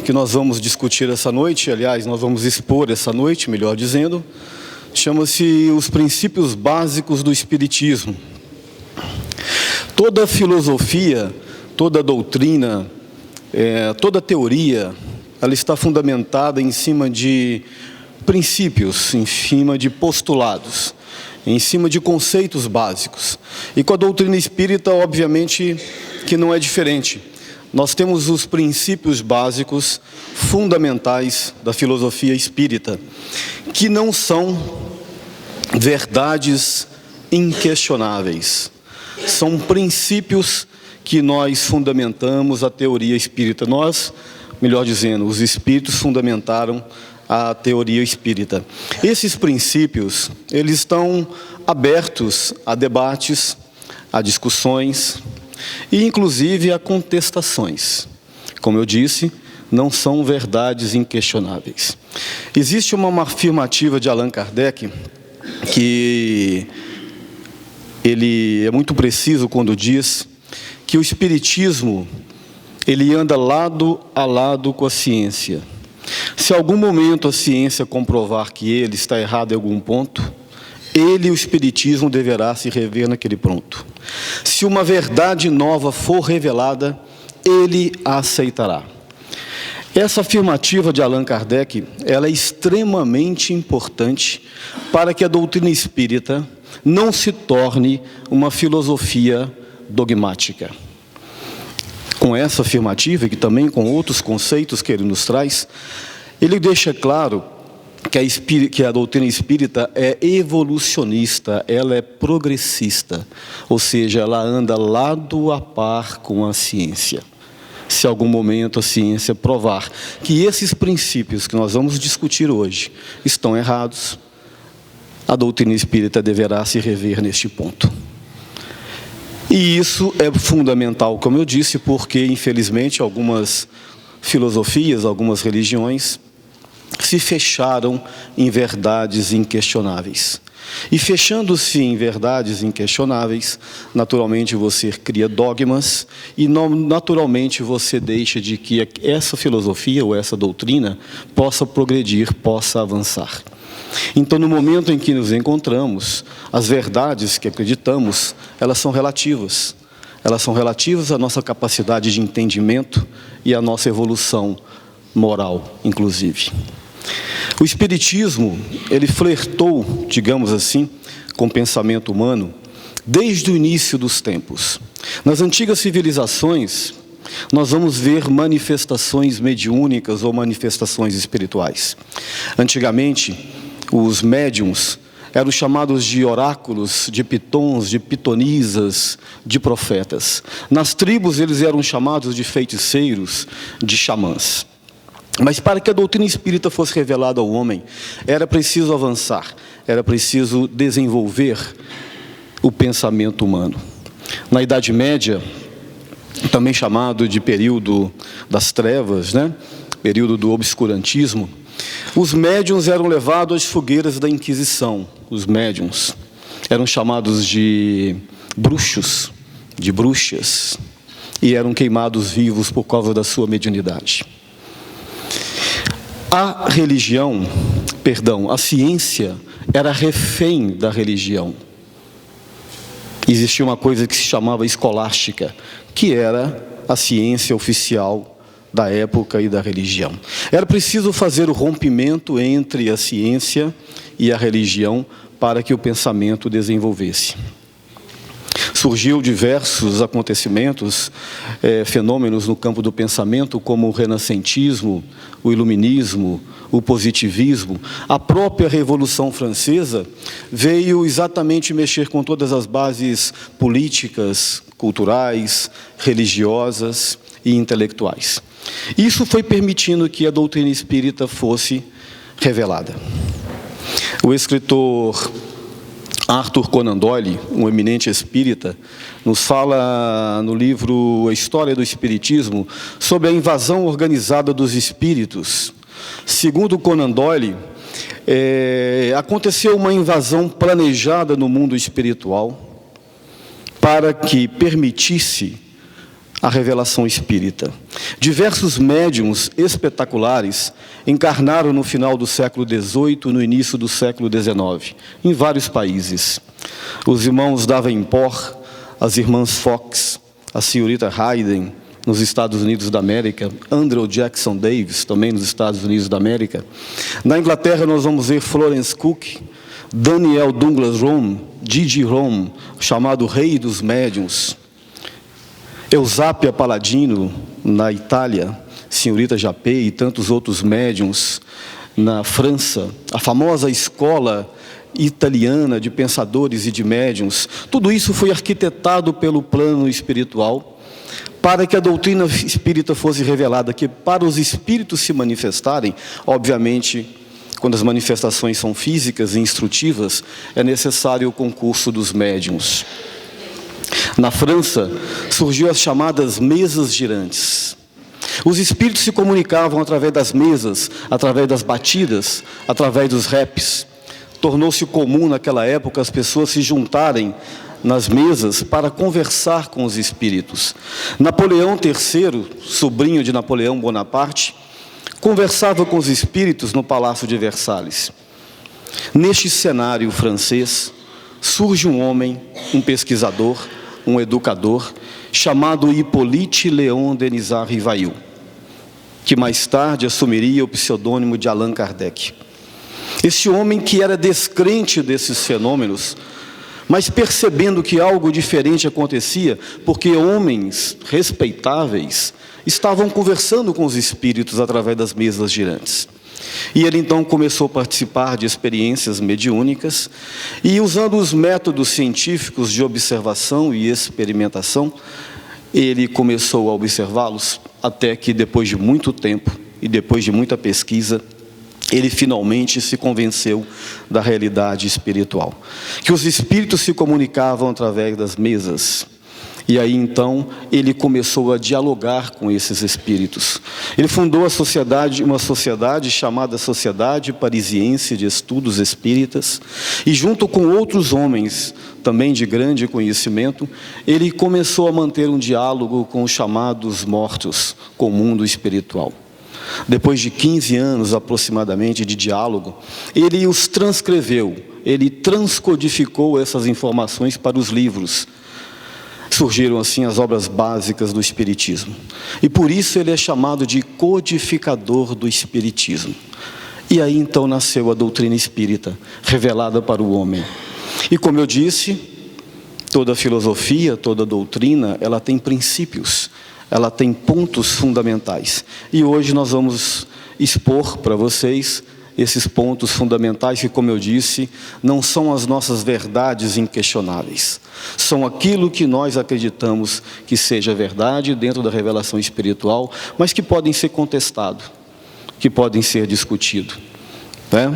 que nós vamos discutir essa noite, aliás, nós vamos expor essa noite, melhor dizendo, chama-se Os Princípios Básicos do Espiritismo. Toda filosofia, toda doutrina, toda teoria, ela está fundamentada em cima de princípios, em cima de postulados, em cima de conceitos básicos. E com a doutrina espírita, obviamente, que não é diferente. Nós temos os princípios básicos fundamentais da filosofia espírita, que não são verdades inquestionáveis. São princípios que nós fundamentamos a teoria espírita. Nós, melhor dizendo, os espíritos fundamentaram a teoria espírita. Esses princípios, eles estão abertos a debates, a discussões e inclusive a contestações. Como eu disse, não são verdades inquestionáveis. Existe uma afirmativa de Allan Kardec que ele é muito preciso quando diz que o espiritismo ele anda lado a lado com a ciência. Se algum momento a ciência comprovar que ele está errado em algum ponto, ele, o espiritismo, deverá se rever naquele ponto. Se uma verdade nova for revelada, ele a aceitará. Essa afirmativa de Allan Kardec, ela é extremamente importante para que a doutrina espírita não se torne uma filosofia dogmática. Com essa afirmativa, e também com outros conceitos que ele nos traz, ele deixa claro que a doutrina espírita é evolucionista, ela é progressista, ou seja, ela anda lado a par com a ciência. Se algum momento a ciência provar que esses princípios que nós vamos discutir hoje estão errados, a doutrina espírita deverá se rever neste ponto. E isso é fundamental, como eu disse, porque, infelizmente, algumas filosofias, algumas religiões se fecharam em verdades inquestionáveis. E fechando-se em verdades inquestionáveis, naturalmente você cria dogmas e naturalmente você deixa de que essa filosofia ou essa doutrina possa progredir, possa avançar. Então, no momento em que nos encontramos, as verdades que acreditamos, elas são relativas. Elas são relativas à nossa capacidade de entendimento e à nossa evolução moral, inclusive. O espiritismo, ele flertou, digamos assim, com o pensamento humano desde o início dos tempos. Nas antigas civilizações, nós vamos ver manifestações mediúnicas ou manifestações espirituais. Antigamente, os médiuns eram chamados de oráculos, de pitons, de pitonisas, de profetas. Nas tribos, eles eram chamados de feiticeiros, de xamãs. Mas para que a doutrina espírita fosse revelada ao homem, era preciso avançar, era preciso desenvolver o pensamento humano. Na Idade Média, também chamado de período das trevas, período do obscurantismo, os médiuns eram levados às fogueiras da Inquisição. Os médiuns eram chamados de bruxos, de bruxas, e eram queimados vivos por causa da sua mediunidade. A ciência era refém da religião. Existia uma coisa que se chamava escolástica, que era a ciência oficial da época e da religião. Era preciso fazer o rompimento entre a ciência e a religião para que o pensamento desenvolvesse. Surgiu diversos acontecimentos, fenômenos no campo do pensamento, como o renascentismo, o iluminismo, o positivismo. A própria Revolução Francesa veio exatamente mexer com todas as bases políticas, culturais, religiosas e intelectuais. Isso foi permitindo que a doutrina espírita fosse revelada. O escritor Arthur Conan Doyle, um eminente espírita, nos fala no livro A História do Espiritismo sobre a invasão organizada dos espíritos. Segundo Conan Doyle, aconteceu uma invasão planejada no mundo espiritual para que permitisse a revelação espírita. Diversos médiuns espetaculares encarnaram no final do século XVIII e no início do século XIX, em vários países. Os irmãos Davenport, as irmãs Fox, a senhorita Hayden, nos Estados Unidos da América, Andrew Jackson Davis, também nos Estados Unidos da América. Na Inglaterra nós vamos ver Florence Cook, Daniel Douglas Home, Gigi Home, chamado Rei dos Médiuns. Eusápia Paladino, na Itália, senhorita Japé e tantos outros médiuns. Na França, a famosa escola italiana de pensadores e de médiuns. Tudo isso foi arquitetado pelo plano espiritual para que a doutrina espírita fosse revelada, que para os espíritos se manifestarem, obviamente, quando as manifestações são físicas e instrutivas, é necessário o concurso dos médiuns. Na França, surgiu as chamadas mesas girantes. Os espíritos se comunicavam através das mesas, através das batidas, através dos raps. Tornou-se comum naquela época as pessoas se juntarem nas mesas para conversar com os espíritos. Napoleão III, sobrinho de Napoleão Bonaparte, conversava com os espíritos no Palácio de Versalhes. Neste cenário francês, surge um homem, um pesquisador, um educador, chamado Hippolyte Léon Denisard Rivail, que mais tarde assumiria o pseudônimo de Allan Kardec. Esse homem que era descrente desses fenômenos, mas percebendo que algo diferente acontecia, porque homens respeitáveis estavam conversando com os espíritos através das mesas girantes. E ele então começou a participar de experiências mediúnicas e, usando os métodos científicos de observação e experimentação, ele começou a observá-los até que, depois de muito tempo e depois de muita pesquisa, ele finalmente se convenceu da realidade espiritual, que os espíritos se comunicavam através das mesas. E aí então ele começou a dialogar com esses espíritos. Ele fundou uma sociedade chamada Sociedade Parisiense de Estudos Espíritas, e junto com outros homens também de grande conhecimento, ele começou a manter um diálogo com os chamados mortos, com o mundo espiritual. Depois de 15 anos aproximadamente de diálogo, ele os transcreveu, ele transcodificou essas informações para os livros. Surgiram assim as obras básicas do Espiritismo. E por isso ele é chamado de codificador do Espiritismo. E aí então nasceu a doutrina espírita, revelada para o homem. E como eu disse, toda filosofia, toda doutrina, ela tem princípios, ela tem pontos fundamentais. E hoje nós vamos expor para vocês esses pontos fundamentais que, como eu disse, não são as nossas verdades inquestionáveis. São aquilo que nós acreditamos que seja verdade dentro da revelação espiritual, mas que podem ser contestados, que podem ser discutidos. Né?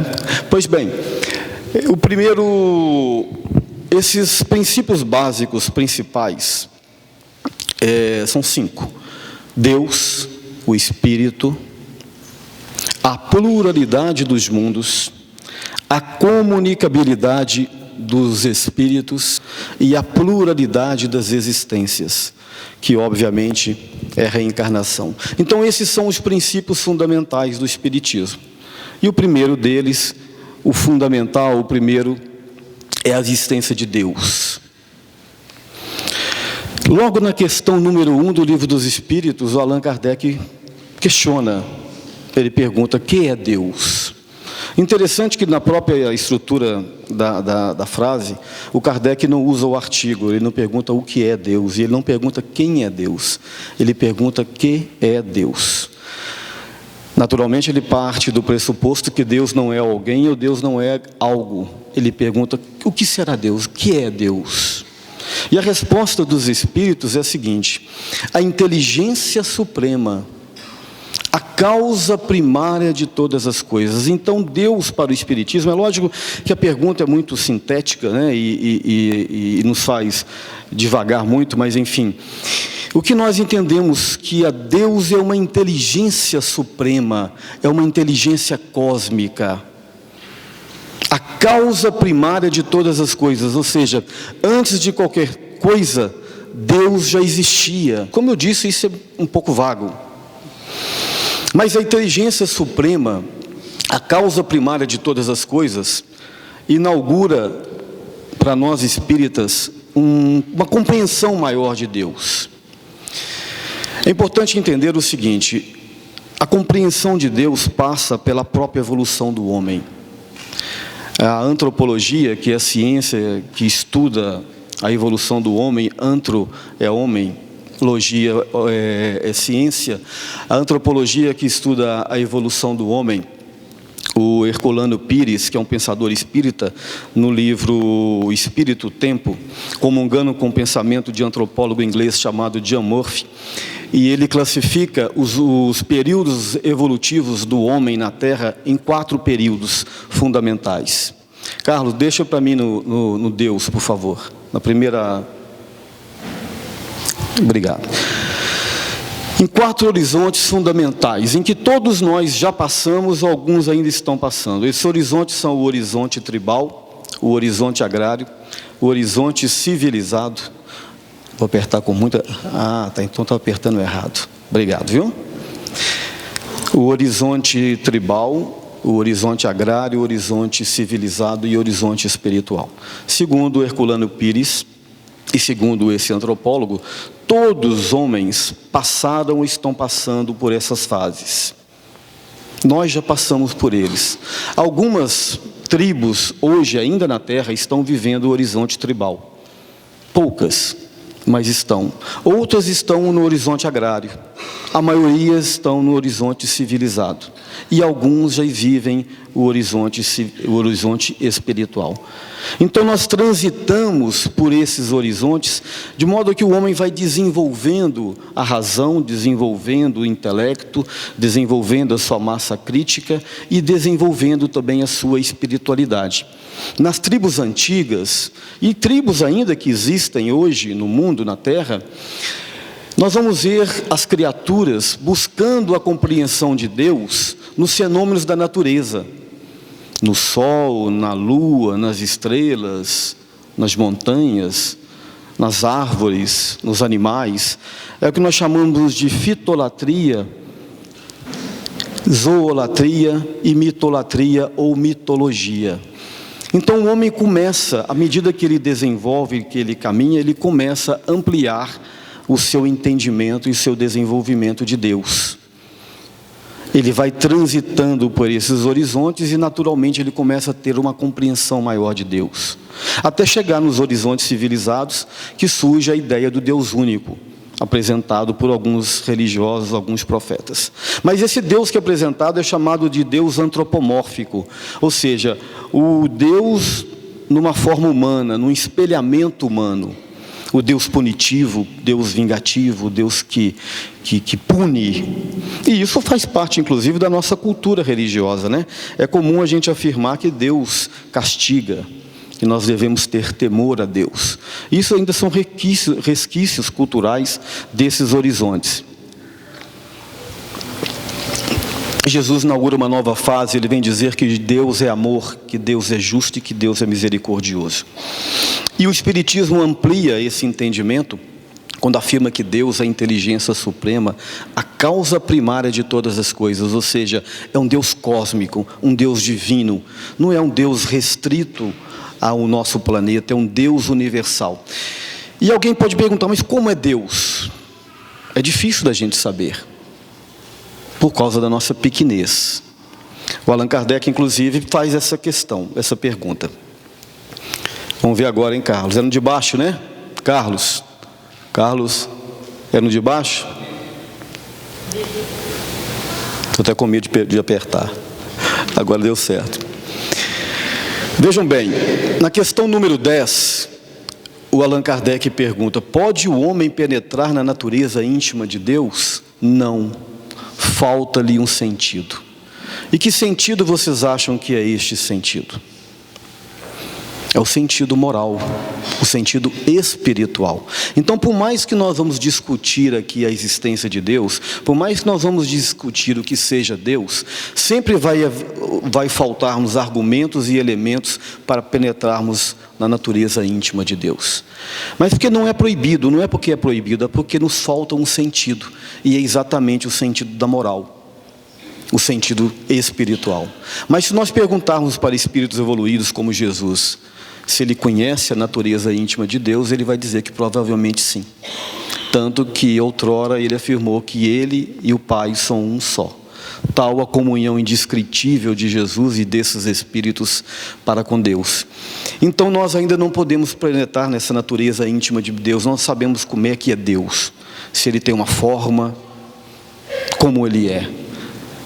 Pois bem, esses princípios básicos principais são 5. Deus, o Espírito, a pluralidade dos mundos, a comunicabilidade dos espíritos e a pluralidade das existências, que obviamente é reencarnação. Então esses são os princípios fundamentais do Espiritismo. E o primeiro deles, o fundamental, o primeiro, é a existência de Deus. Logo na questão número 1 do Livro dos Espíritos, o Allan Kardec questiona. Ele pergunta: que é Deus? Interessante que na própria estrutura da frase, o Kardec não usa o artigo, ele não pergunta o que é Deus, e ele não pergunta quem é Deus, ele pergunta que é Deus. Naturalmente ele parte do pressuposto que Deus não é alguém ou Deus não é algo. Ele pergunta: o que será Deus? O que é Deus? E a resposta dos Espíritos é a seguinte: a inteligência suprema, a causa primária de todas as coisas. Então Deus para o Espiritismo, é lógico que a pergunta é muito sintética, né, e nos faz devagar muito, mas enfim, o que nós entendemos que a Deus é uma inteligência suprema, é uma inteligência cósmica, a causa primária de todas as coisas, ou seja, antes de qualquer coisa, Deus já existia. Como eu disse, isso é um pouco vago. Mas a inteligência suprema, a causa primária de todas as coisas, inaugura para nós espíritas uma compreensão maior de Deus. É importante entender o seguinte: a compreensão de Deus passa pela própria evolução do homem. A antropologia, que é a ciência que estuda a evolução do homem, antro é homem, logia é ciência. A antropologia que estuda a evolução do homem, o Herculano Pires, que é um pensador espírita, no livro Espírito Tempo, comungando com o pensamento de antropólogo inglês chamado John Murphy, e ele classifica os períodos evolutivos do homem na Terra em 4 períodos fundamentais. Carlos, deixa para mim no Deus, por favor. Na primeira... Obrigado. Em 4 horizontes fundamentais, em que todos nós já passamos, alguns ainda estão passando. Esses horizontes são o horizonte tribal, o horizonte agrário, o horizonte civilizado. Vou apertar com muita... tá, então estou apertando errado. Obrigado, viu? O horizonte tribal, o horizonte agrário, o horizonte civilizado e o horizonte espiritual. Segundo Herculano Pires, e segundo esse antropólogo, todos os homens passaram ou estão passando por essas fases. Nós já passamos por eles. Algumas tribos, hoje ainda na Terra, estão vivendo o horizonte tribal. Poucas, mas estão. Outras estão no horizonte agrário. A maioria estão no horizonte civilizado. E alguns já vivem o horizonte espiritual. Então nós transitamos por esses horizontes, de modo que o homem vai desenvolvendo a razão, desenvolvendo o intelecto, desenvolvendo a sua massa crítica e desenvolvendo também a sua espiritualidade. Nas tribos antigas, e tribos ainda que existem hoje no mundo, na Terra, nós vamos ver as criaturas buscando a compreensão de Deus nos fenômenos da natureza, no sol, na lua, nas estrelas, nas montanhas, nas árvores, nos animais. É o que nós chamamos de fitolatria, zoolatria e mitolatria ou mitologia. Então o homem começa, à medida que ele desenvolve, que ele caminha, ele começa a ampliar o seu entendimento e o seu desenvolvimento de Deus. Ele vai transitando por esses horizontes e naturalmente ele começa a ter uma compreensão maior de Deus. Até chegar nos horizontes civilizados, que surge a ideia do Deus único, apresentado por alguns religiosos, alguns profetas. Mas esse Deus que é apresentado é chamado de Deus antropomórfico, ou seja, o Deus numa forma humana, num espelhamento humano. O Deus punitivo, Deus vingativo, Deus que pune. E isso faz parte, inclusive, da nossa cultura religiosa, né? É comum a gente afirmar que Deus castiga, que nós devemos ter temor a Deus. Isso ainda são resquícios culturais desses horizontes. Jesus inaugura uma nova fase, ele vem dizer que Deus é amor, que Deus é justo e que Deus é misericordioso. E o Espiritismo amplia esse entendimento quando afirma que Deus é a inteligência suprema, a causa primária de todas as coisas, ou seja, é um Deus cósmico, um Deus divino, não é um Deus restrito ao nosso planeta, é um Deus universal. E alguém pode perguntar, mas como é Deus? É difícil da gente saber, por causa da nossa pequenez. O Allan Kardec, inclusive, faz essa questão, essa pergunta. Vamos ver agora, hein, Carlos? É no de baixo, né? Carlos, é no de baixo? Estou até com medo de apertar. Agora deu certo. Vejam bem, na questão número 10, o Allan Kardec pergunta, pode o homem penetrar na natureza íntima de Deus? Não, falta-lhe um sentido. E que sentido vocês acham que é este sentido? É o sentido moral, o sentido espiritual. Então, por mais que nós vamos discutir aqui a existência de Deus, por mais que nós vamos discutir o que seja Deus, sempre vai faltar-nos argumentos e elementos para penetrarmos na natureza íntima de Deus. Mas porque não é proibido, não é porque é proibido, é porque nos falta um sentido, e é exatamente o sentido da moral. O sentido espiritual. Mas se nós perguntarmos para espíritos evoluídos como Jesus, se ele conhece a natureza íntima de Deus, ele vai dizer que provavelmente sim. Tanto que outrora ele afirmou que ele e o Pai são um só. Tal a comunhão indescritível de Jesus e desses espíritos para com Deus. Então nós ainda não podemos penetrar nessa natureza íntima de Deus, não sabemos como é que é Deus. Se ele tem uma forma, como ele é.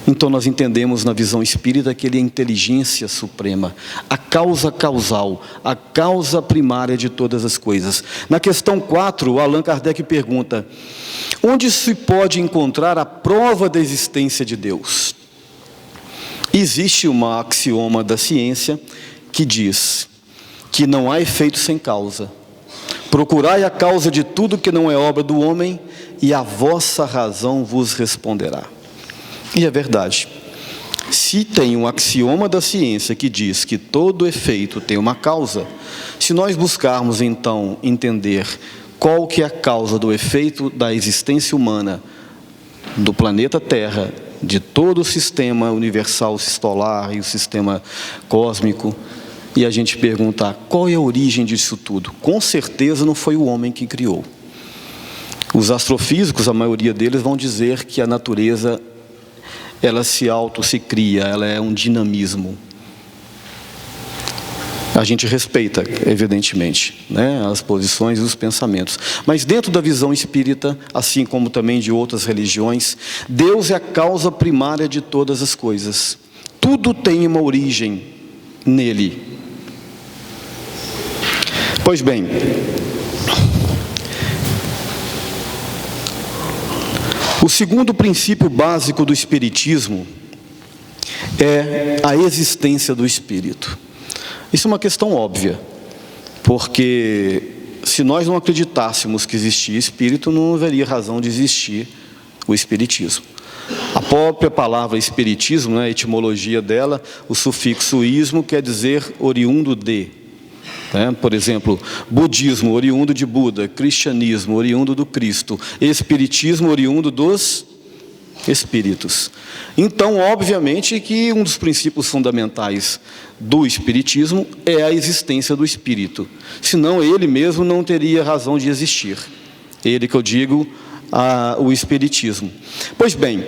Então nós entendemos na visão espírita que ele é a inteligência suprema, a causa causal, a causa primária de todas as coisas. Na questão 4, Allan Kardec pergunta: onde se pode encontrar a prova da existência de Deus? Existe uma axioma da ciência que diz que não há efeito sem causa. Procurai a causa de tudo que não é obra do homem, e a vossa razão vos responderá. E é verdade. Se tem um axioma da ciência que diz que todo efeito tem uma causa, se nós buscarmos então entender qual que é a causa do efeito da existência humana, do planeta Terra, de todo o sistema universal solar e o sistema cósmico, e a gente perguntar qual é a origem disso tudo, com certeza não foi o homem que criou. Os astrofísicos, a maioria deles, vão dizer que a natureza ela se cria, ela é um dinamismo. A gente respeita, evidentemente, né, as posições e os pensamentos. Mas dentro da visão espírita, assim como também de outras religiões, Deus é a causa primária de todas as coisas. Tudo tem uma origem nele. Pois bem, o segundo princípio básico do Espiritismo é a existência do Espírito. Isso é uma questão óbvia, porque se nós não acreditássemos que existia Espírito, não haveria razão de existir o Espiritismo. A própria palavra Espiritismo, né, a etimologia dela, o sufixo ismo quer dizer oriundo de. Por exemplo, budismo, oriundo de Buda; cristianismo, oriundo do Cristo; espiritismo, oriundo dos espíritos. Então, obviamente que um dos princípios fundamentais do espiritismo é a existência do espírito. Senão ele mesmo não teria razão de existir. Ele que eu digo, o espiritismo. Pois bem,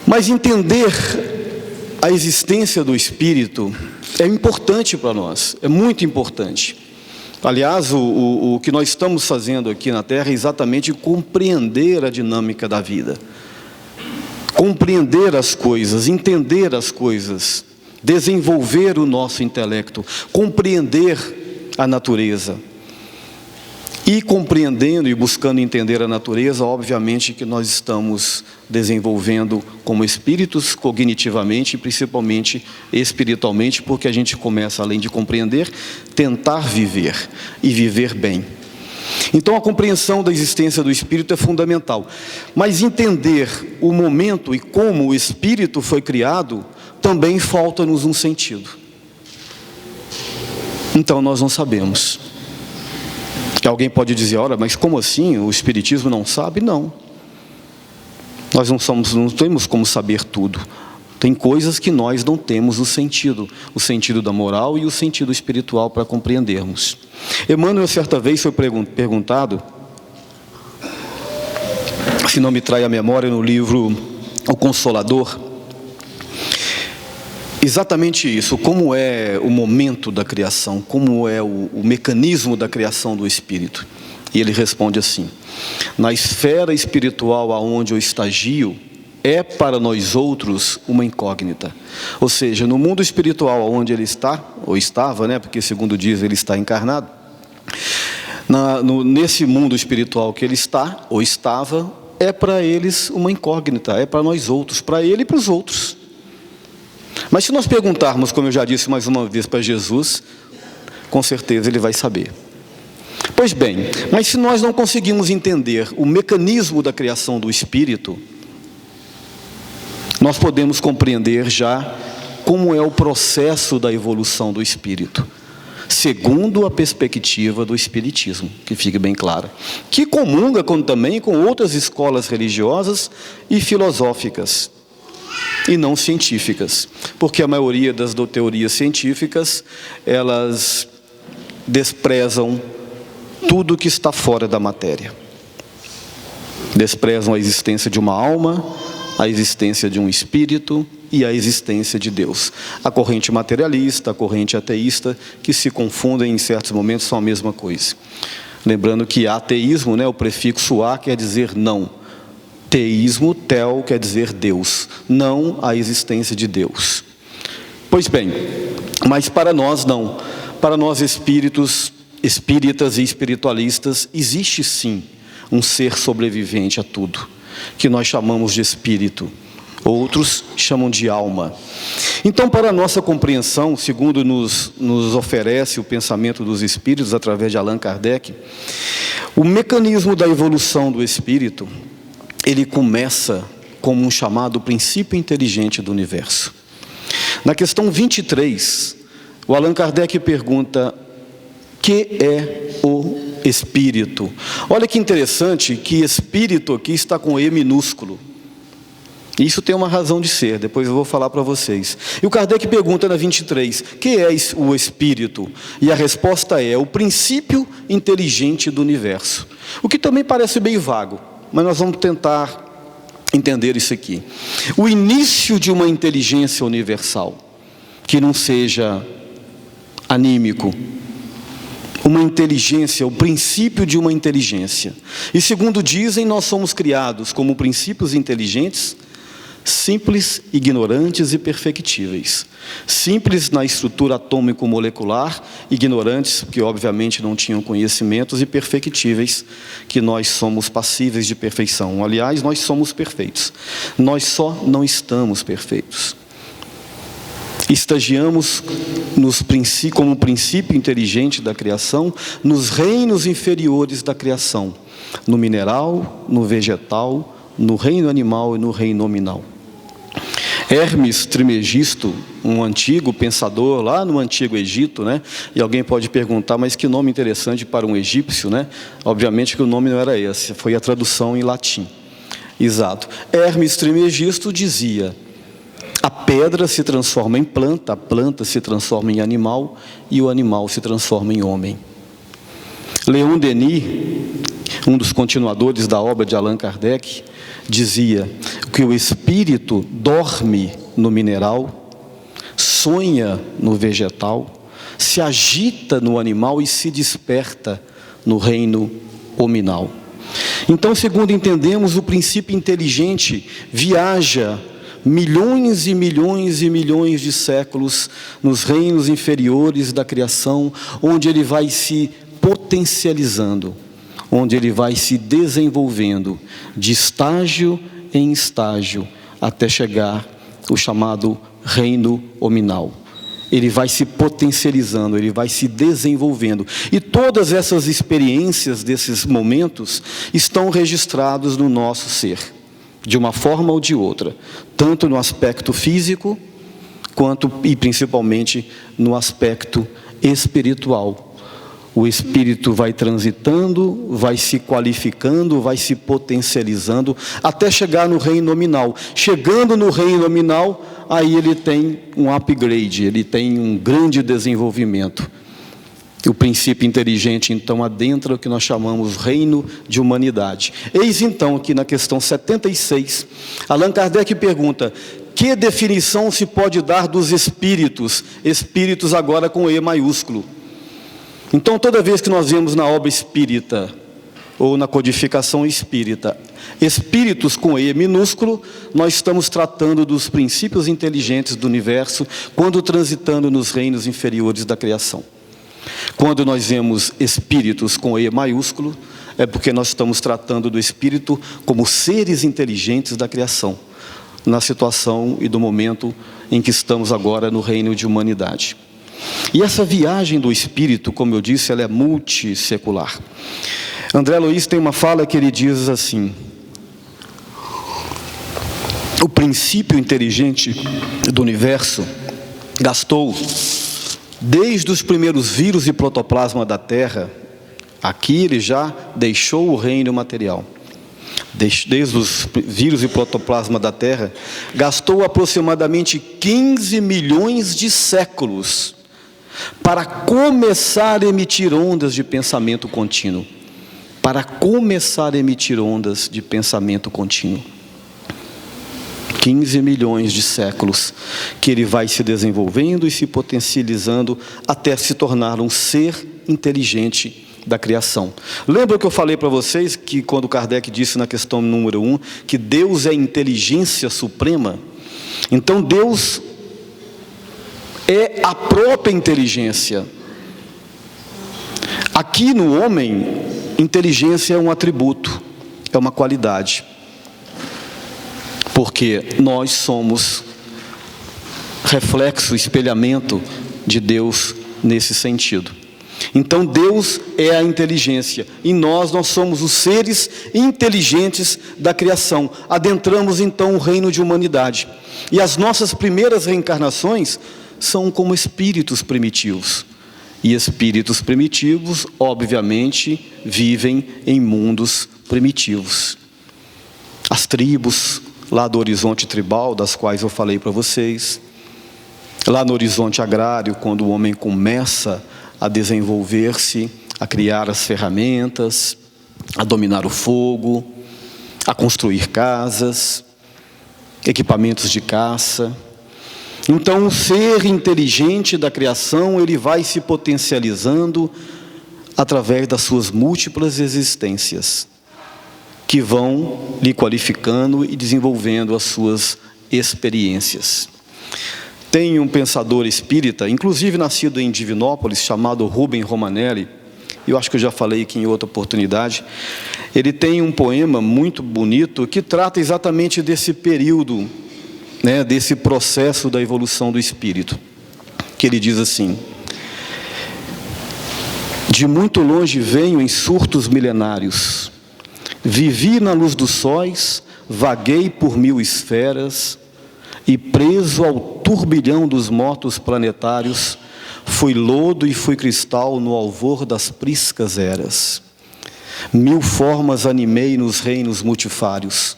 mas entender a existência do espírito é importante para nós, é muito importante. Aliás, o que nós estamos fazendo aqui na Terra é exatamente compreender a dinâmica da vida. Compreender as coisas, entender as coisas, desenvolver o nosso intelecto, compreender a natureza. E compreendendo e buscando entender a natureza, obviamente que nós estamos desenvolvendo como espíritos cognitivamente e principalmente espiritualmente, porque a gente começa, além de compreender, tentar viver e viver bem. Então a compreensão da existência do espírito é fundamental. Mas entender o momento e como o espírito foi criado, também falta-nos um sentido. Então nós não sabemos. Que alguém pode dizer: ora, mas como assim? O espiritismo não sabe? Não. Nós não temos como saber tudo. Tem coisas que nós não temos o sentido da moral e o sentido espiritual para compreendermos. Emmanuel, certa vez, foi perguntado, se não me trai a memória, no livro O Consolador, exatamente isso: como é o momento da criação, como é o mecanismo da criação do espírito. E ele responde assim: na esfera espiritual aonde eu estagio, é para nós outros uma incógnita. Ou seja, no mundo espiritual onde ele está, ou estava, né, porque segundo diz ele está encarnado, nesse mundo espiritual que ele está, ou estava, é para eles uma incógnita, é para nós outros, para ele e para os outros. Mas se nós perguntarmos, como eu já disse mais uma vez, para Jesus, com certeza ele vai saber. Pois bem, mas se nós não conseguimos entender o mecanismo da criação do Espírito, nós podemos compreender já como é o processo da evolução do Espírito, segundo a perspectiva do Espiritismo, que fique bem clara, que comunga também com outras escolas religiosas e filosóficas, e não científicas, porque a maioria das teorias científicas, elas desprezam tudo que está fora da matéria. Desprezam a existência de uma alma, a existência de um espírito e a existência de Deus. A corrente materialista, a corrente ateísta, que se confundem em certos momentos, são a mesma coisa. Lembrando que ateísmo, o prefixo a quer dizer não. Teísmo, tel, quer dizer Deus. Não a existência de Deus. Pois bem, mas para nós não. Para nós espíritas e espiritualistas, existe sim um ser sobrevivente a tudo, que nós chamamos de espírito. Outros chamam de alma. Então, para a nossa compreensão, segundo nos oferece o pensamento dos espíritos, através de Allan Kardec, o mecanismo da evolução do espírito, ele começa como um chamado princípio inteligente do universo. Na questão 23, o Allan Kardec pergunta: que é o espírito? Olha que interessante que espírito aqui está com E minúsculo. Isso tem uma razão de ser, depois eu vou falar para vocês. E o Kardec pergunta na 23, que é o espírito? E a resposta é: o princípio inteligente do universo. O que também parece meio vago, mas nós vamos tentar entender isso aqui. O início de uma inteligência universal, que não seja anímico, uma inteligência, o princípio de uma inteligência. E segundo dizem, nós somos criados como princípios inteligentes, simples, ignorantes e perfectíveis. Simples na estrutura atômico-molecular, ignorantes, que obviamente não tinham conhecimentos, e perfectíveis, que nós somos passíveis de perfeição. Aliás, nós somos perfeitos. Nós só não estamos perfeitos. Estagiamos como princípio inteligente da criação, nos reinos inferiores da criação, no mineral, no vegetal, no reino animal e no reino nominal. Hermes Trismegisto, um antigo pensador lá no Antigo Egito, e alguém pode perguntar, mas que nome interessante para um egípcio, Obviamente que o nome não era esse, foi a tradução em latim. Exato. Hermes Trismegisto dizia: a pedra se transforma em planta, a planta se transforma em animal e o animal se transforma em homem. Leon Denis, um dos continuadores da obra de Allan Kardec, dizia que o espírito dorme no mineral, sonha no vegetal, se agita no animal e se desperta no reino hominal. Então, segundo entendemos, o princípio inteligente viaja milhões e milhões e milhões de séculos nos reinos inferiores da criação, onde ele vai se potencializando, onde ele vai se desenvolvendo de estágio em estágio, até chegar o chamado reino hominal. Ele vai se potencializando, ele vai se desenvolvendo. E todas essas experiências desses momentos estão registrados no nosso ser, de uma forma ou de outra, tanto no aspecto físico, quanto e principalmente no aspecto espiritual. O espírito vai transitando, vai se qualificando, vai se potencializando, até chegar no reino nominal. Chegando no reino nominal, aí ele tem um upgrade, ele tem um grande desenvolvimento. O princípio inteligente, então, adentra o que nós chamamos reino de humanidade. Eis, então, que na questão 76, Allan Kardec pergunta: que definição se pode dar dos espíritos? Espíritos agora com E maiúsculo. Então, toda vez que nós vemos na obra espírita, ou na codificação espírita, espíritos com E minúsculo, nós estamos tratando dos princípios inteligentes do universo, quando transitando nos reinos inferiores da criação. Quando nós vemos espíritos com E maiúsculo, é porque nós estamos tratando do espírito como seres inteligentes da criação, na situação e do momento em que estamos agora no reino de humanidade. E essa viagem do Espírito, como eu disse, ela é multissecular. André Luiz tem uma fala que ele diz assim: o princípio inteligente do universo gastou, desde os primeiros vírus e protoplasma da Terra, aqui ele já deixou o reino material. Desde os vírus e protoplasma da Terra, gastou aproximadamente 15 milhões de séculos para começar a emitir ondas de pensamento contínuo. Para começar a emitir ondas de pensamento contínuo. 15 milhões de séculos que ele vai se desenvolvendo e se potencializando até se tornar um ser inteligente da criação. Lembra que eu falei para vocês que quando Kardec disse na questão número 1 que Deus é a inteligência suprema? Então Deus é a própria inteligência. Aqui no homem, inteligência é um atributo, é uma qualidade. Porque nós somos reflexo, espelhamento de Deus nesse sentido. Então Deus é a inteligência, e nós somos os seres inteligentes da criação. Adentramos então o reino de humanidade. E as nossas primeiras reencarnações são como espíritos primitivos. E espíritos primitivos, obviamente, vivem em mundos primitivos. As tribos lá do horizonte tribal, das quais eu falei para vocês, lá no horizonte agrário, quando o homem começa a desenvolver-se, a criar as ferramentas, a dominar o fogo, a construir casas, equipamentos de caça. Então, o ser inteligente da criação, ele vai se potencializando através das suas múltiplas existências, que vão lhe qualificando e desenvolvendo as suas experiências. Tem um pensador espírita, inclusive nascido em Divinópolis, chamado Rubem Romanelli, eu acho que eu já falei aqui em outra oportunidade. Ele tem um poema muito bonito que trata exatamente desse período, desse processo da evolução do espírito, que ele diz assim: de muito longe venho em surtos milenários, vivi na luz dos sóis, vaguei por 1000 esferas, e preso ao turbilhão dos motos planetários, fui lodo e fui cristal no alvor das priscas eras. 1000 formas animei nos reinos multifários,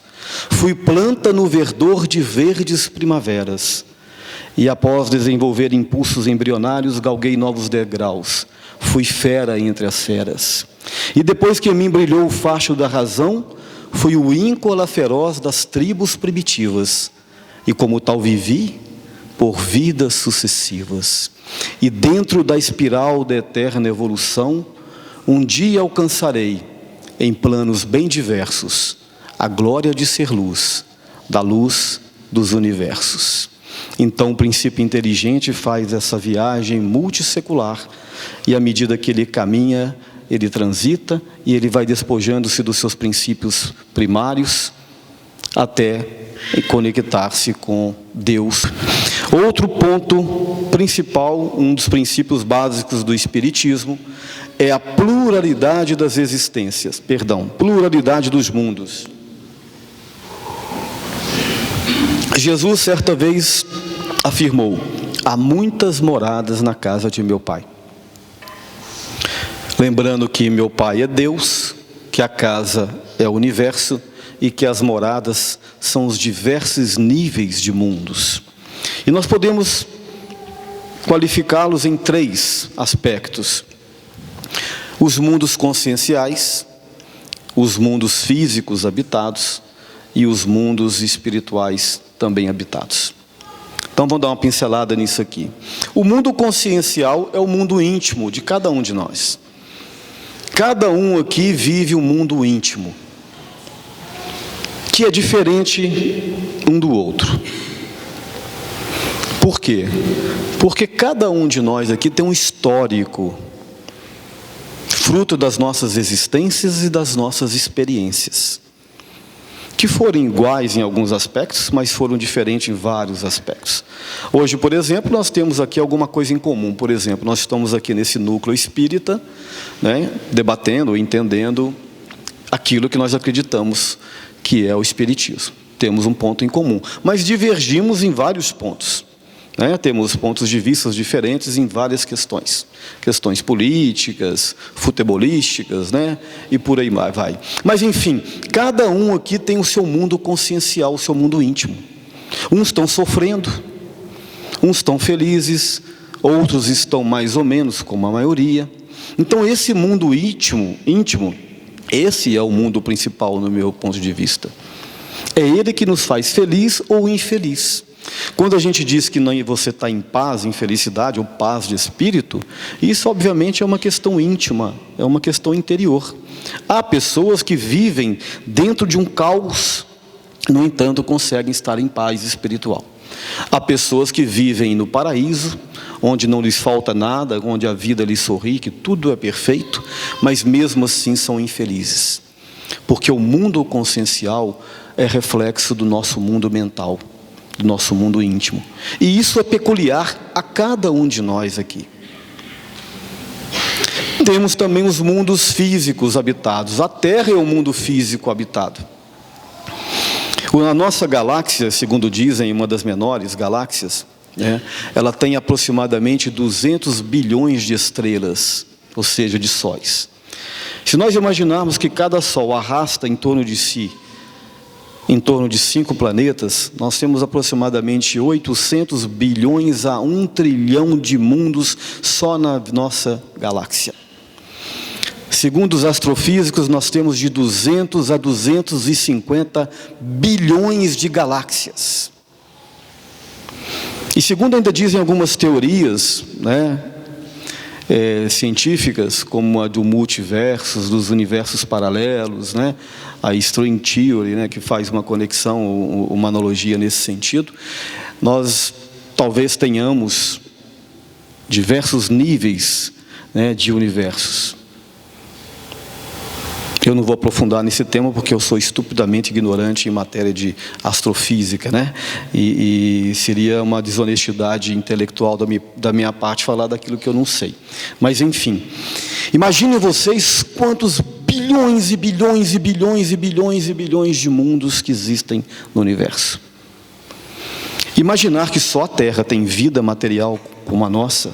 fui planta no verdor de verdes primaveras, e após desenvolver impulsos embrionários, galguei novos degraus, fui fera entre as feras. E depois que em mim brilhou o facho da razão, fui o íncola feroz das tribos primitivas, e como tal vivi por vidas sucessivas. E dentro da espiral da eterna evolução, um dia alcançarei, em planos bem diversos, a glória de ser luz, da luz dos universos. Então o princípio inteligente faz essa viagem multissecular, e à medida que ele caminha, ele transita, e ele vai despojando-se dos seus princípios primários, até conectar-se com Deus. Outro ponto principal, um dos princípios básicos do Espiritismo, é a pluralidade das existências, pluralidade dos mundos. Jesus, certa vez, afirmou: há muitas moradas na casa de meu Pai. Lembrando que meu Pai é Deus, que a casa é o universo, e que as moradas são os diversos níveis de mundos. E nós podemos qualificá-los em 3 aspectos: os mundos conscienciais, os mundos físicos habitados e os mundos espirituais também habitados. Então vamos dar uma pincelada nisso aqui. O mundo consciencial é o mundo íntimo de cada um de nós. Cada um aqui vive um mundo íntimo, que é diferente um do outro. Por quê? Porque cada um de nós aqui tem um histórico, fruto das nossas existências e das nossas experiências, que foram iguais em alguns aspectos, mas foram diferentes em vários aspectos. Hoje, por exemplo, nós temos aqui alguma coisa em comum. Por exemplo, nós estamos aqui nesse núcleo espírita, né, debatendo, entendendo aquilo que nós acreditamos que é o espiritismo. Temos um ponto em comum, mas divergimos em vários pontos. Temos pontos de vista diferentes em várias questões. Questões políticas, futebolísticas, e por aí vai. Mas, enfim, cada um aqui tem o seu mundo consciencial, o seu mundo íntimo. Uns estão sofrendo, uns estão felizes, outros estão mais ou menos, como a maioria. Então, esse mundo íntimo, esse é o mundo principal no meu ponto de vista. É ele que nos faz feliz ou infeliz. Quando a gente diz que você está em paz, em felicidade, ou paz de espírito, isso obviamente é uma questão íntima, é uma questão interior. Há pessoas que vivem dentro de um caos, no entanto conseguem estar em paz espiritual. Há pessoas que vivem no paraíso, onde não lhes falta nada, onde a vida lhes sorri, que tudo é perfeito, mas mesmo assim são infelizes. Porque o mundo consciencial é reflexo do nosso mundo mental, do nosso mundo íntimo. E isso é peculiar a cada um de nós aqui. Temos também os mundos físicos habitados. A Terra é um mundo físico habitado. A nossa galáxia, segundo dizem, uma das menores galáxias, ela tem aproximadamente 200 bilhões de estrelas, ou seja, de sóis. Se nós imaginarmos que cada sol arrasta em torno de si, em torno de 5 planetas, nós temos aproximadamente 800 bilhões a 1 trilhão de mundos só na nossa galáxia. Segundo os astrofísicos, nós temos de 200 a 250 bilhões de galáxias. E segundo ainda dizem algumas teorias, científicas, como a do multiversos, dos universos paralelos, a String Theory, que faz uma conexão, uma analogia nesse sentido, nós talvez tenhamos diversos níveis de universos. Eu não vou aprofundar nesse tema porque eu sou estupidamente ignorante em matéria de astrofísica, e seria uma desonestidade intelectual da minha parte falar daquilo que eu não sei. Mas, enfim, imaginem vocês quantos bilhões e bilhões e bilhões e bilhões e bilhões de mundos que existem no universo. Imaginar que só a Terra tem vida material como a nossa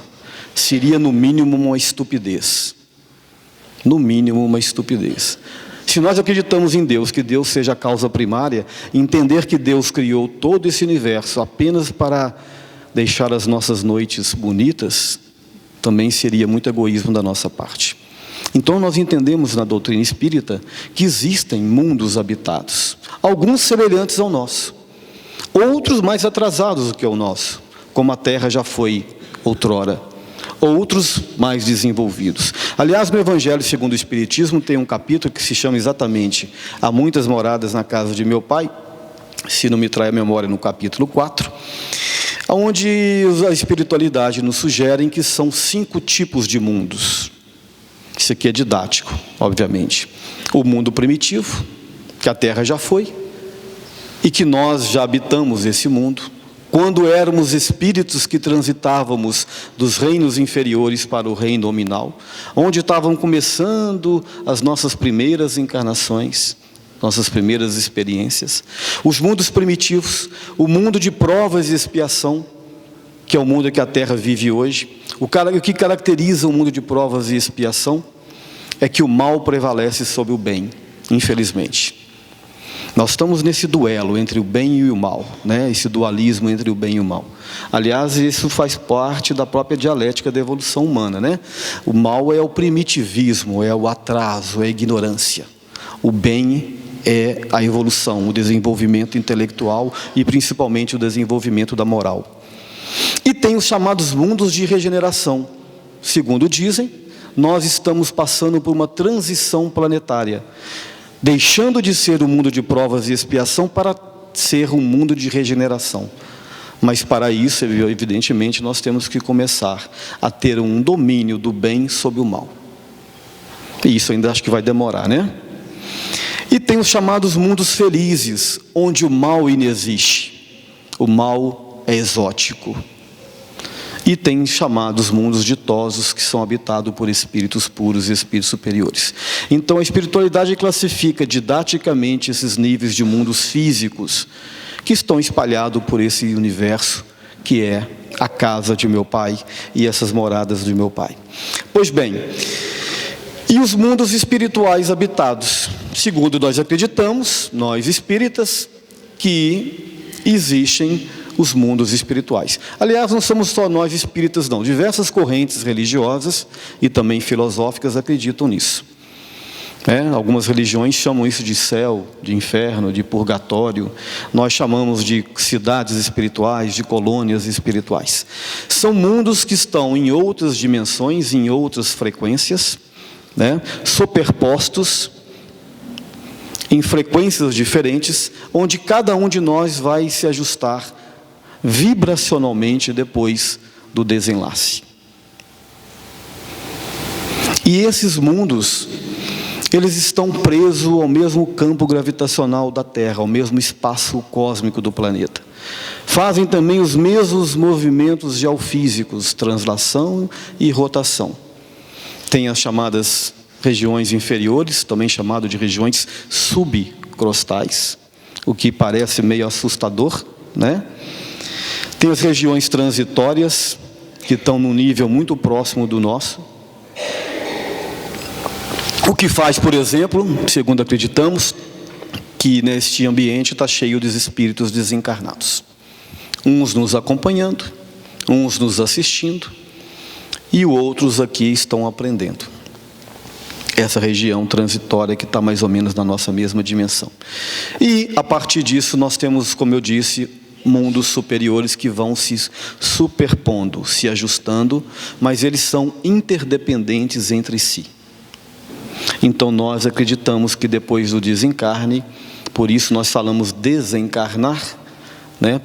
seria, no mínimo, uma estupidez. No mínimo, uma estupidez. Se nós acreditamos em Deus, que Deus seja a causa primária, entender que Deus criou todo esse universo apenas para deixar as nossas noites bonitas, também seria muito egoísmo da nossa parte. Então nós entendemos na doutrina espírita que existem mundos habitados, alguns semelhantes ao nosso, outros mais atrasados do que o nosso, como a Terra já foi outrora, outros mais desenvolvidos. Aliás, no Evangelho segundo o Espiritismo tem um capítulo que se chama exatamente Há muitas moradas na casa de meu Pai, se não me trai a memória, no capítulo 4, onde a espiritualidade nos sugere que são 5 tipos de mundos. Isso aqui é didático, obviamente. O mundo primitivo, que a Terra já foi, e que nós já habitamos esse mundo, quando éramos espíritos que transitávamos dos reinos inferiores para o reino nominal, onde estavam começando as nossas primeiras encarnações, nossas primeiras experiências. Os mundos primitivos, o mundo de provas e expiação, que é o mundo que a Terra vive hoje. O que caracteriza o mundo de provas e expiação é que o mal prevalece sobre o bem, infelizmente. Nós estamos nesse duelo entre o bem e o mal, esse dualismo entre o bem e o mal. Aliás, isso faz parte da própria dialética da evolução humana, O mal é o primitivismo, é o atraso, é a ignorância. O bem é a evolução, o desenvolvimento intelectual e principalmente o desenvolvimento da moral. E tem os chamados mundos de regeneração. Segundo dizem, nós estamos passando por uma transição planetária, deixando de ser um mundo de provas e expiação para ser um mundo de regeneração. Mas para isso, evidentemente, nós temos que começar a ter um domínio do bem sobre o mal. E isso ainda acho que vai demorar, E tem os chamados mundos felizes, onde o mal inexiste. O mal é exótico. E tem chamados mundos ditosos, que são habitados por espíritos puros e espíritos superiores. Então a espiritualidade classifica didaticamente esses níveis de mundos físicos, que estão espalhados por esse universo, que é a casa de meu Pai e essas moradas de meu Pai. Pois bem, e os mundos espirituais habitados? Segundo nós acreditamos, nós espíritas, que existem os mundos espirituais. Aliás, não somos só nós espíritas, não. Diversas correntes religiosas e também filosóficas acreditam nisso. Algumas religiões chamam isso de céu, de inferno, de purgatório. Nós chamamos de cidades espirituais, de colônias espirituais. São mundos que estão em outras dimensões, em outras frequências, superpostos, em frequências diferentes, onde cada um de nós vai se ajustar vibracionalmente depois do desenlace. E esses mundos, eles estão presos ao mesmo campo gravitacional da Terra, ao mesmo espaço cósmico do planeta. Fazem também os mesmos movimentos geofísicos, translação e rotação. Tem as chamadas regiões inferiores, também chamado de regiões subcrostais, o que parece meio assustador, Tem as regiões transitórias, que estão num nível muito próximo do nosso. O que faz, por exemplo, segundo acreditamos, que neste ambiente está cheio de espíritos desencarnados. Uns nos acompanhando, uns nos assistindo, e outros aqui estão aprendendo. Essa região transitória que está mais ou menos na nossa mesma dimensão. E, a partir disso, nós temos, como eu disse, mundos superiores que vão se superpondo, se ajustando, mas eles são interdependentes entre si. Então nós acreditamos que depois do desencarne, por isso nós falamos desencarnar,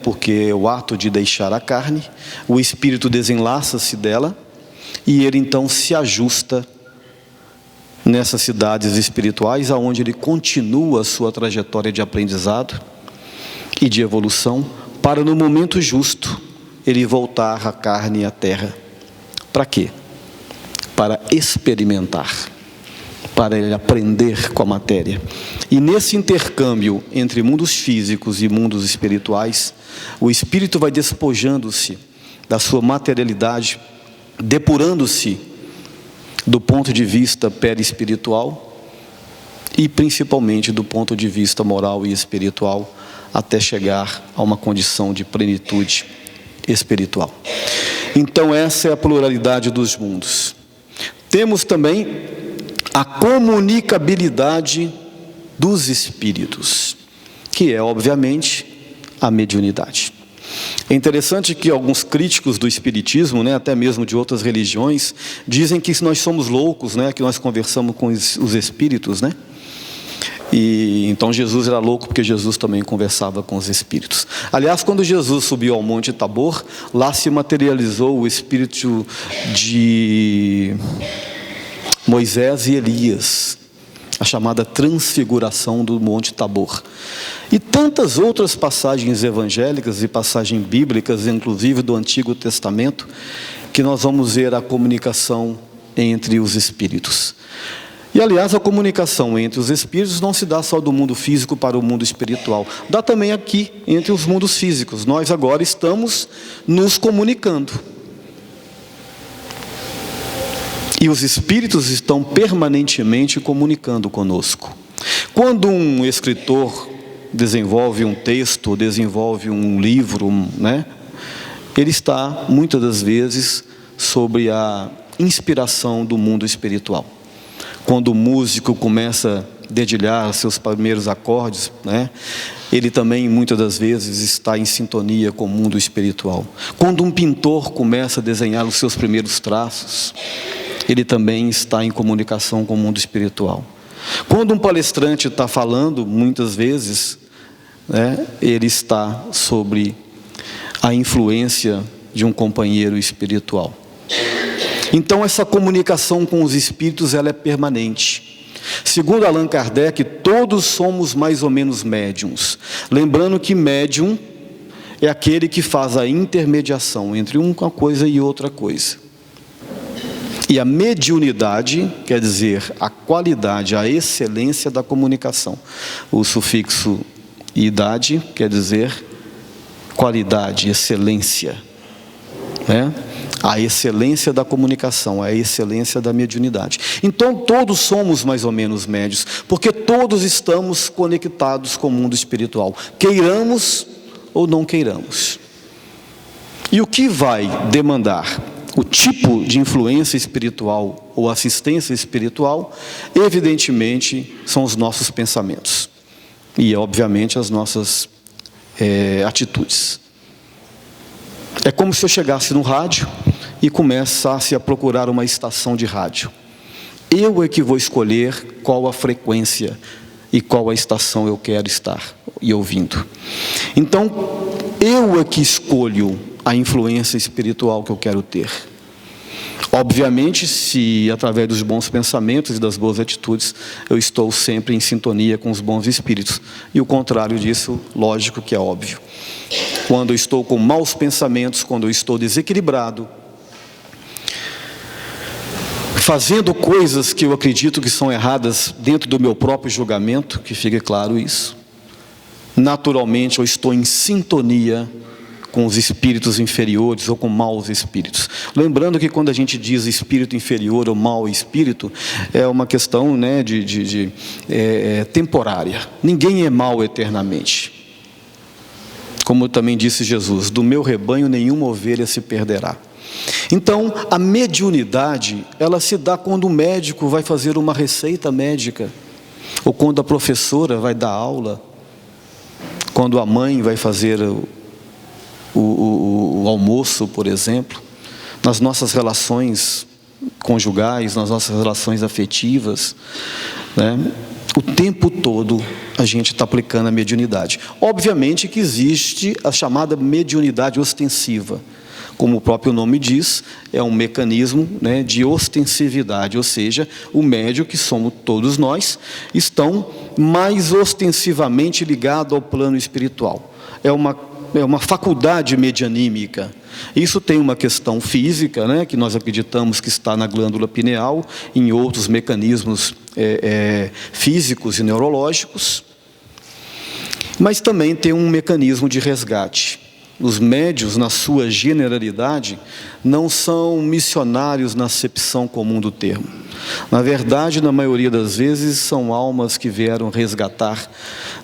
porque é o ato de deixar a carne, o espírito desenlaça-se dela e ele então se ajusta nessas cidades espirituais, aonde ele continua a sua trajetória de aprendizado e de evolução, para no momento justo ele voltar à carne e à terra. Para quê? Para experimentar, para ele aprender com a matéria. E nesse intercâmbio entre mundos físicos e mundos espirituais, o espírito vai despojando-se da sua materialidade, depurando-se do ponto de vista perispiritual e principalmente do ponto de vista moral e espiritual, até chegar a uma condição de plenitude espiritual. Então essa é a pluralidade dos mundos. Temos também a comunicabilidade dos espíritos, que é obviamente a mediunidade. É interessante que alguns críticos do espiritismo, até mesmo de outras religiões, dizem que nós somos loucos, que nós conversamos com os espíritos, E então Jesus era louco porque Jesus também conversava com os espíritos. Aliás, quando Jesus subiu ao Monte Tabor, lá se materializou o espírito de Moisés e Elias, a chamada transfiguração do Monte Tabor. E tantas outras passagens evangélicas e passagens bíblicas, inclusive do Antigo Testamento, que nós vamos ver a comunicação entre os espíritos. E aliás, a comunicação entre os espíritos não se dá só do mundo físico para o mundo espiritual. Dá também aqui, entre os mundos físicos. Nós agora estamos nos comunicando. E os espíritos estão permanentemente comunicando conosco. Quando um escritor desenvolve um texto, desenvolve um livro, ele está, muitas das vezes, sob a inspiração do mundo espiritual. Quando o músico começa a dedilhar seus primeiros acordes, ele também, muitas das vezes, está em sintonia com o mundo espiritual. Quando um pintor começa a desenhar os seus primeiros traços, ele também está em comunicação com o mundo espiritual. Quando um palestrante está falando, muitas vezes, ele está sobre a influência de um companheiro espiritual. Então essa comunicação com os espíritos, ela é permanente. Segundo Allan Kardec, todos somos mais ou menos médiums. Lembrando que médium é aquele que faz a intermediação entre uma coisa e outra coisa. E a mediunidade quer dizer a qualidade, a excelência da comunicação. O sufixo idade quer dizer qualidade, excelência, né? A excelência da comunicação, a excelência da mediunidade. Então todos somos mais ou menos médios, porque todos estamos conectados com o mundo espiritual, queiramos ou não queiramos. E o que vai demandar o tipo de influência espiritual ou assistência espiritual, evidentemente, são os nossos pensamentos e, obviamente, as nossas atitudes. É como se eu chegasse no rádio e começasse a procurar uma estação de rádio. Eu é que vou escolher qual a frequência e qual a estação eu quero estar e ouvindo. Então, eu é que escolho a influência espiritual que eu quero ter. Obviamente, se através dos bons pensamentos e das boas atitudes, eu estou sempre em sintonia com os bons espíritos. E o contrário disso, lógico que é óbvio. Quando eu estou com maus pensamentos, quando eu estou desequilibrado, fazendo coisas que eu acredito que são erradas dentro do meu próprio julgamento, que fique claro isso, naturalmente eu estou em sintonia com os espíritos inferiores ou com maus espíritos. Lembrando que quando a gente diz espírito inferior ou mau espírito, é uma questão, né, temporária. Ninguém é mau eternamente. Como também disse Jesus, do meu rebanho nenhuma ovelha se perderá. Então, a mediunidade, ela se dá quando o médico vai fazer uma receita médica, ou quando a professora vai dar aula, quando a mãe vai fazer o almoço, por exemplo, nas nossas relações conjugais, nas nossas relações afetivas, né? O tempo todo a gente está aplicando a mediunidade. Obviamente que existe a chamada mediunidade ostensiva. Como o próprio nome diz, é um mecanismo, né, de ostensividade, ou seja, o médium, que somos todos nós, estão mais ostensivamente ligados ao plano espiritual. É uma faculdade medianímica. Isso tem uma questão física, né, que nós acreditamos que está na glândula pineal, em outros mecanismos físicos e neurológicos, mas também tem um mecanismo de resgate. Os médiuns, na sua generalidade, não são missionários na acepção comum do termo. Na verdade, na maioria das vezes, são almas que vieram resgatar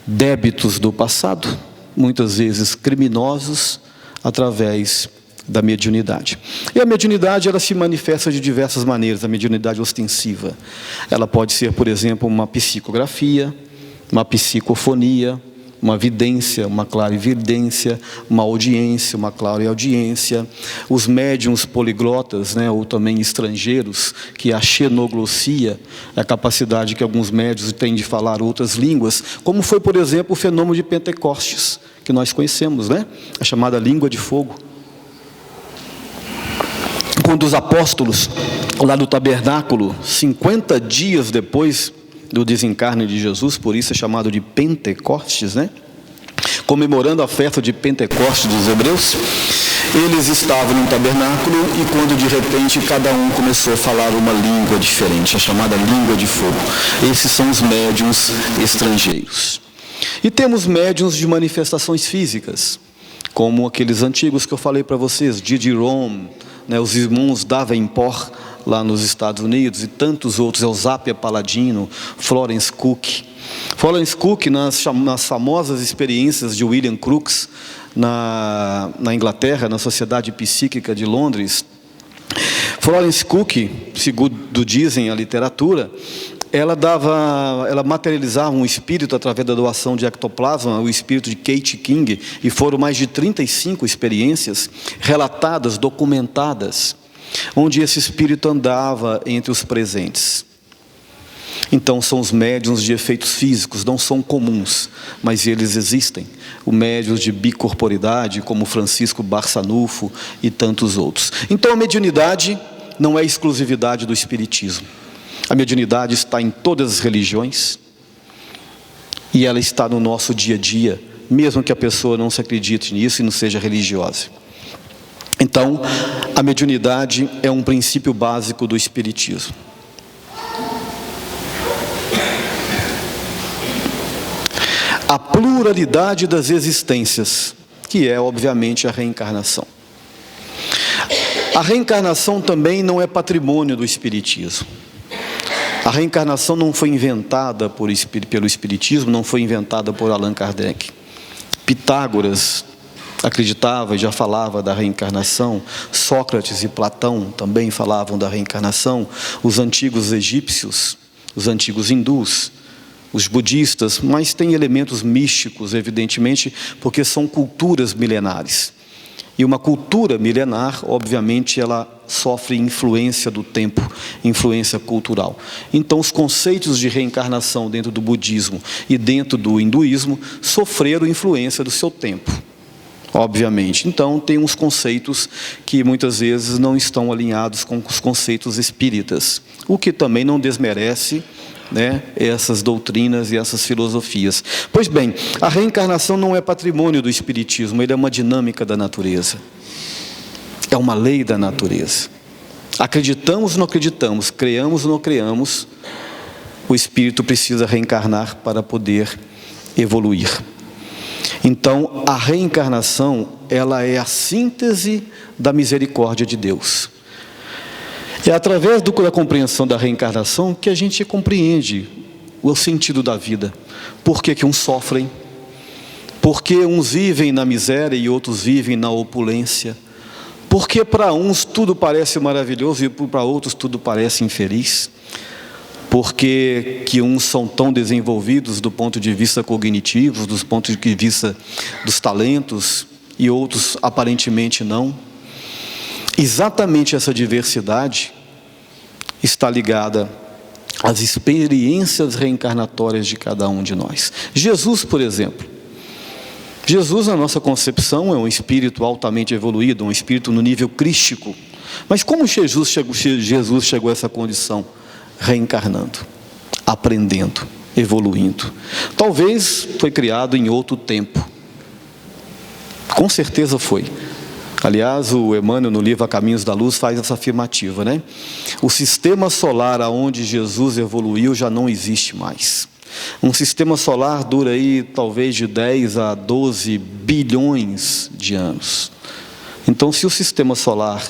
débitos do passado, muitas vezes criminosos, através da mediunidade. E a mediunidade, ela se manifesta de diversas maneiras, a mediunidade ostensiva. Ela pode ser, por exemplo, uma psicografia, uma psicofonia, uma vidência, uma clarividência, uma audiência, uma clareaudiência. Os médiuns poliglotas, né, ou também estrangeiros, que a xenoglossia, a capacidade que alguns médiuns têm de falar outras línguas, como foi, por exemplo, o fenômeno de Pentecostes, que nós conhecemos, né? A chamada língua de fogo. Quando os apóstolos, lá do tabernáculo, 50 dias depois do desencarne de Jesus, por isso é chamado de Pentecostes, né? Comemorando a festa de Pentecostes dos hebreus, eles estavam no tabernáculo e quando de repente cada um começou a falar uma língua diferente, a chamada língua de fogo. Esses são os médiuns estrangeiros. E temos médiuns de manifestações físicas, como aqueles antigos que eu falei para vocês, Didiron, né, os irmãos Davenport, lá nos Estados Unidos, e tantos outros, Eusápia Paladino, Florence Cook. Florence Cook, nas famosas experiências de William Crookes, na Inglaterra, na Sociedade Psíquica de Londres, Florence Cook, segundo dizem a literatura, ela materializava um espírito através da doação de ectoplasma, o espírito de Kate King, e foram mais de 35 experiências relatadas, documentadas, onde esse espírito andava entre os presentes. Então são os médiuns de efeitos físicos, não são comuns, mas eles existem. Os médiuns de bicorporidade, como Francisco Barçanufo e tantos outros. Então a mediunidade não é exclusividade do espiritismo. A mediunidade está em todas as religiões e ela está no nosso dia a dia, mesmo que a pessoa não se acredite nisso e não seja religiosa. Então, a mediunidade é um princípio básico do espiritismo. A pluralidade das existências, que é, obviamente, a reencarnação. A reencarnação também não é patrimônio do espiritismo. A reencarnação não foi inventada pelo espiritismo, não foi inventada por Allan Kardec. Pitágoras acreditava e já falava da reencarnação. Sócrates e Platão também falavam da reencarnação. Os antigos egípcios, os antigos hindus, os budistas, mas tem elementos místicos, evidentemente, porque são culturas milenares. E uma cultura milenar, obviamente, ela sofre influência do tempo, influência cultural. Então, os conceitos de reencarnação dentro do budismo e dentro do hinduísmo sofreram influência do seu tempo, obviamente. Então, tem uns conceitos que muitas vezes não estão alinhados com os conceitos espíritas, o que também não desmerece, né, essas doutrinas e essas filosofias. Pois bem, a reencarnação não é patrimônio do espiritismo, ele é uma dinâmica da natureza. É uma lei da natureza. Acreditamos ou não acreditamos, creamos ou não creamos, o espírito precisa reencarnar para poder evoluir. Então, a reencarnação, ela é a síntese da misericórdia de Deus. É através da compreensão da reencarnação que a gente compreende o sentido da vida. Por que uns sofrem? Por que uns vivem na miséria e outros vivem na opulência? Por que para uns tudo parece maravilhoso e para outros tudo parece infeliz? Por que uns são tão desenvolvidos do ponto de vista cognitivo, do ponto de vista dos talentos, e outros aparentemente não? Exatamente essa diversidade está ligada às experiências reencarnatórias de cada um de nós. Jesus, por exemplo. Jesus, na nossa concepção, é um espírito altamente evoluído, um espírito no nível crístico. Mas como Jesus chegou a essa condição? Reencarnando, aprendendo, evoluindo. Talvez foi criado em outro tempo. Com certeza foi. Aliás, o Emmanuel, no livro A Caminhos da Luz, faz essa afirmativa, né? O sistema solar aonde Jesus evoluiu já não existe mais. Um sistema solar dura aí talvez de 10 a 12 bilhões de anos. Então, se o sistema solar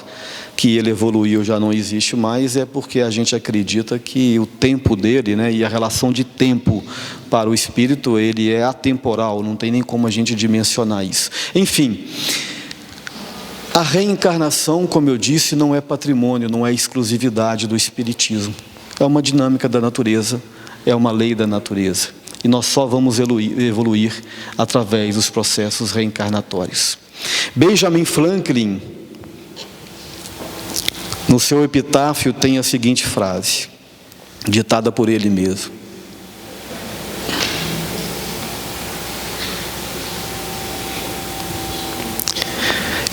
que ele evoluiu já não existe mais, é porque a gente acredita que o tempo dele, né, e a relação de tempo para o espírito, ele é atemporal, não tem nem como a gente dimensionar isso. Enfim, a reencarnação, como eu disse, não é patrimônio, não é exclusividade do espiritismo. É uma dinâmica da natureza, é uma lei da natureza. E nós só vamos evoluir através dos processos reencarnatórios. Benjamin Franklin, no seu epitáfio, tem a seguinte frase, ditada por ele mesmo.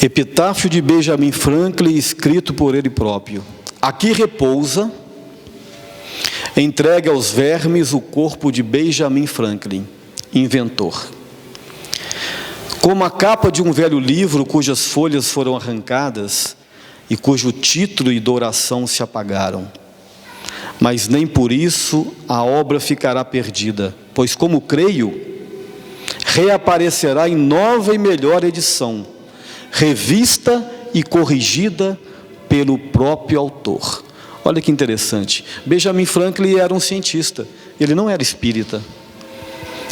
Epitáfio de Benjamin Franklin, escrito por ele próprio. Aqui repousa, entregue aos vermes o corpo de Benjamin Franklin, inventor. Como a capa de um velho livro cujas folhas foram arrancadas e cujo título e duração se apagaram. Mas nem por isso a obra ficará perdida, pois, como creio, reaparecerá em nova e melhor edição, revista e corrigida pelo próprio autor. Olha que interessante. Benjamin Franklin era um cientista, ele não era espírita.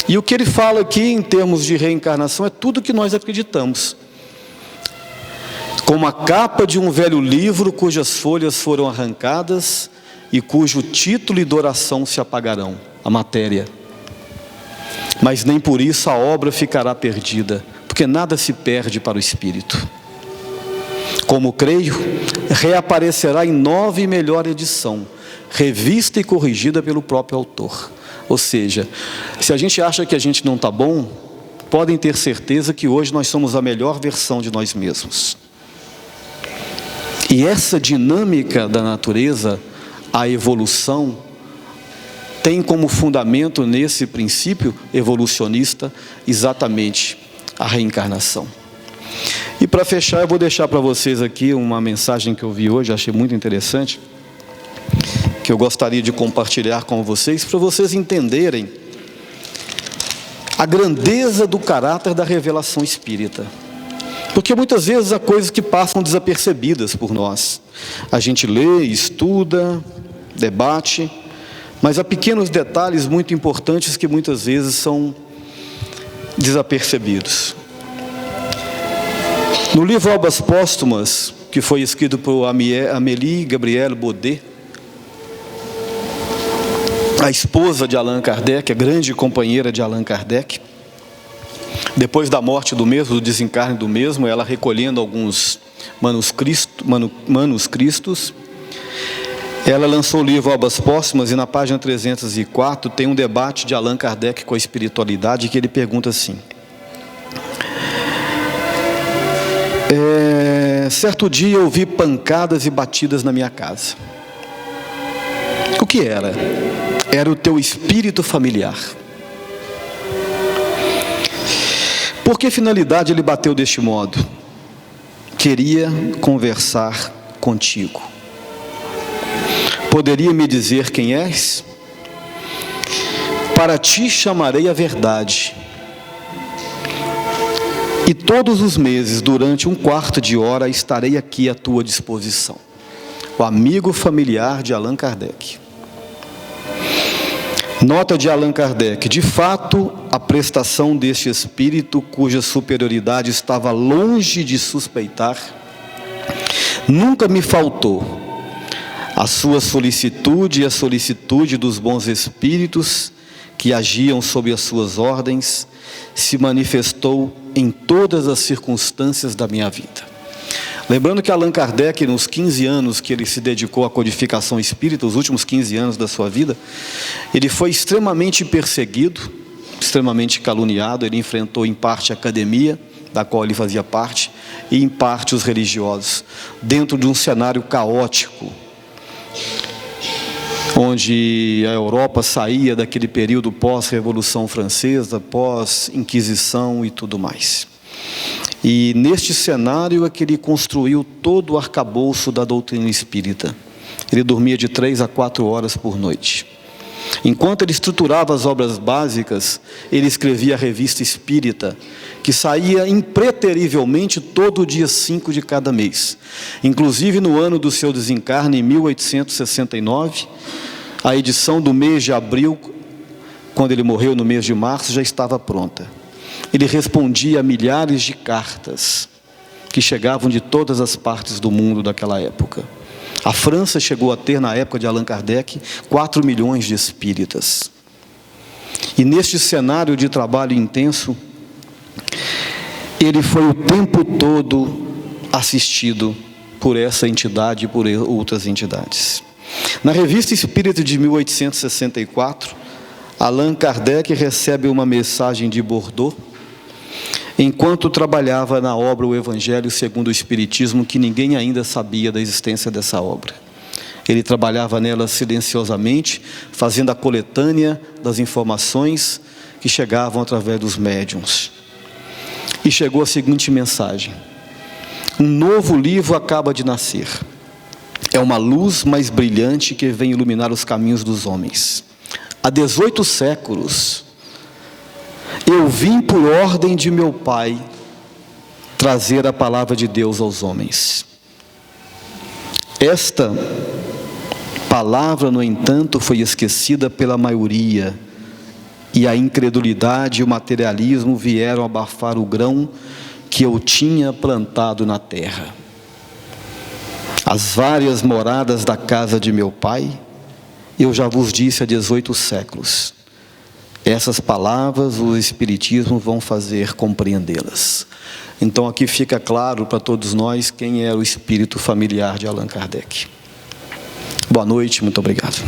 E o que ele fala aqui em termos de reencarnação é tudo que nós acreditamos. Como a capa de um velho livro cujas folhas foram arrancadas e cujo título e duração se apagarão, a matéria. Mas nem por isso a obra ficará perdida, porque nada se perde para o espírito. Como creio, reaparecerá em nova e melhor edição, revista e corrigida pelo próprio autor. Ou seja, se a gente acha que a gente não está bom, podem ter certeza que hoje nós somos a melhor versão de nós mesmos. E essa dinâmica da natureza a evolução tem como fundamento nesse princípio evolucionista exatamente a reencarnação. E para fechar, eu vou deixar para vocês aqui uma mensagem que eu vi hoje, achei muito interessante, que eu gostaria de compartilhar com vocês, para vocês entenderem a grandeza do caráter da revelação espírita. Porque muitas vezes há coisas que passam desapercebidas por nós. A gente lê, estuda, debate, mas há pequenos detalhes muito importantes que muitas vezes são desapercebidos. No livro Obras Póstumas, que foi escrito por Amélie Gabrielle Baudet, a esposa de Allan Kardec, a grande companheira de Allan Kardec, depois da morte do mesmo, do desencarne do mesmo, ela recolhendo alguns manuscritos, ela lançou o livro Obras Póstumas, e na página 304 tem um debate de Allan Kardec com a espiritualidade, que ele pergunta assim: certo dia eu ouvi pancadas e batidas na minha casa. O que era? Era o teu espírito familiar. Por que finalidade ele bateu deste modo? Queria conversar contigo. Poderia me dizer quem és? Para ti chamarei a verdade. E todos os meses, durante 1/4 de hora, estarei aqui à tua disposição. O amigo familiar de Allan Kardec. Nota de Allan Kardec: de fato, a prestação deste espírito, cuja superioridade estava longe de suspeitar, nunca me faltou. A sua solicitude e a solicitude dos bons espíritos que agiam sob as suas ordens se manifestou em todas as circunstâncias da minha vida. Lembrando que Allan Kardec, nos 15 anos que ele se dedicou à codificação espírita, os últimos 15 anos da sua vida, ele foi extremamente perseguido, extremamente caluniado. Ele enfrentou em parte a academia, da qual ele fazia parte, e em parte os religiosos, dentro de um cenário caótico, onde a Europa saía daquele período pós-Revolução Francesa, pós-Inquisição e tudo mais. E neste cenário é que ele construiu todo o arcabouço da doutrina espírita. Ele dormia de 3 a 4 horas por noite. Enquanto ele estruturava as obras básicas, ele escrevia a Revista Espírita, que saía impreterivelmente todo dia 5 de cada mês. Inclusive no ano do seu desencarne, em 1869, a edição do mês de abril, quando ele morreu no mês de março, já estava pronta. Ele respondia a milhares de cartas que chegavam de todas as partes do mundo daquela época. A França chegou a ter, na época de Allan Kardec, 4 milhões de espíritas. E neste cenário de trabalho intenso, ele foi o tempo todo assistido por essa entidade e por outras entidades. Na Revista Espírita de 1864, Allan Kardec recebe uma mensagem de Bordeaux, enquanto trabalhava na obra O Evangelho segundo o Espiritismo, que ninguém ainda sabia da existência dessa obra. Ele trabalhava nela silenciosamente, fazendo a coletânea das informações que chegavam através dos médiuns. E chegou a seguinte mensagem: um novo livro acaba de nascer. É uma luz mais brilhante que vem iluminar os caminhos dos homens. Há 18 séculos, eu vim por ordem de meu Pai trazer a palavra de Deus aos homens. Esta palavra, no entanto, foi esquecida pela maioria, e a incredulidade e o materialismo vieram abafar o grão que eu tinha plantado na terra. As várias moradas da casa de meu Pai, eu já vos disse há 18 séculos. Essas palavras o Espiritismo vão fazer compreendê-las. Então aqui fica claro para todos nós quem é o espírito familiar de Allan Kardec. Boa noite, muito obrigado.